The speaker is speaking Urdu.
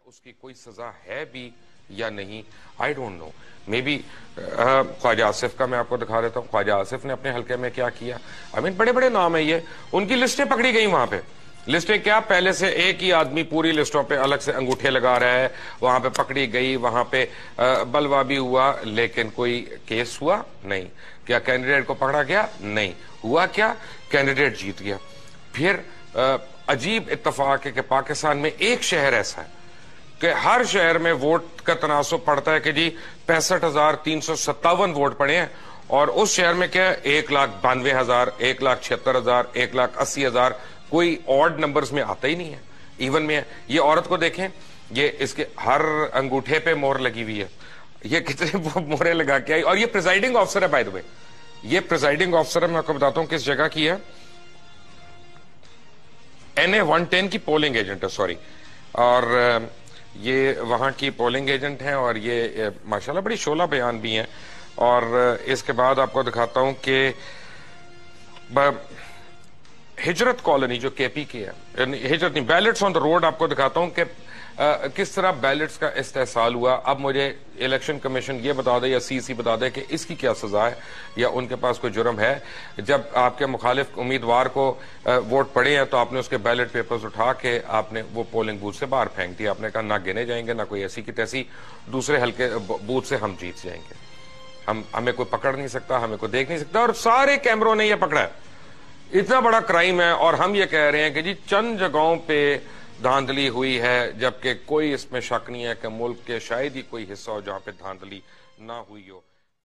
اس کی کوئی سزا ہے بھی یا نہیں، I don't know. May be Khawaja Asif کا میں آپ کو دکھا دیتا ہوں. خواجہ آصف نے اپنے حلقے میں کیا کیا. بڑے بڑے نام ہیں یہ، ان کی لسٹیں پکڑی گئی وہاں پہ. لسٹیں کیا، پہلے سے ایک ہی آدمی پوری لسٹوں پہ الگ سے انگوٹھے لگا رہا ہے، وہاں پہ پکڑی گئی، وہاں پہ بلوا بھی ہوا، لیکن کوئی کیس ہوا نہیں. کیا کینڈیڈیٹ کو پکڑا گیا؟ نہیں. ہوا کیا؟ کینڈیڈیٹ جیت گیا. پھر عجیب اتفاق ہے کہ پاکستان میں ایک شہر ایسا ہے کہ ہر شہر میں ووٹ کا تناسب پڑتا ہے کہ جی 65,357 ووٹ پڑے ہیں، اور اس شہر میں کیا ہے 1,92,000، 1,76,000، 1,80,000، کوئی آڈ نمبرز میں آتا ہی نہیں ہے، ایون میں ہے. یہ عورت کو دیکھیں، یہ اس کے ہر انگوٹھے پہ مور لگی ہوئی ہے. یہ کتنے مورے لگا کے آئی، اور یہ پریزائڈنگ آفسر ہے بائی دا وے. یہ پریزائڈنگ آفسر ہے، میں آپ کو بتاتا ہوں کس جگہ کی ہے. NA-110 کی پولنگ ایجنٹ ہے، سوری. اور یہ وہاں کی پولنگ ایجنٹ ہیں، اور یہ ماشاءاللہ بڑی شعلہ بیان بھی ہیں. اور اس کے بعد آپ کو دکھاتا ہوں کہ ہجرت کالونی جو کے پی کی ہے، ہجرت نہیں، بیلٹس آن دا روڈ، آپ کو دکھاتا ہوں کہ کس طرح بیلٹس کا استحصال ہوا. اب مجھے الیکشن کمیشن یہ بتا دے یا سی بتا دے کہ اس کی کیا سزا ہے یا ان کے پاس کوئی جرم ہے. جب آپ کے مخالف امیدوار کو ووٹ پڑے ہیں تو آپ نے اس کے بیلٹ پیپرز اٹھا کے آپ نے وہ پولنگ بوتھ سے باہر پھینک دیا. آپ نے کہا نہ گنے جائیں گے، نہ کوئی ایسی کی تیسی، دوسرے ہلکے بوتھ سے ہم جیت جائیں گے. ہمیں کوئی پکڑ نہیں سکتا، ہمیں کوئی دیکھ نہیں سکتا. اور سارے کیمروں نے یہ پکڑا ہے. اتنا بڑا کرائم ہے، اور ہم یہ کہہ رہے ہیں کہ جی چند جگہوں پہ دھاندلی ہوئی ہے، جبکہ کوئی اس میں شک نہیں ہے کہ ملک کے شاید ہی کوئی حصہ ہو جہاں پہ دھاندلی نہ ہوئی ہو.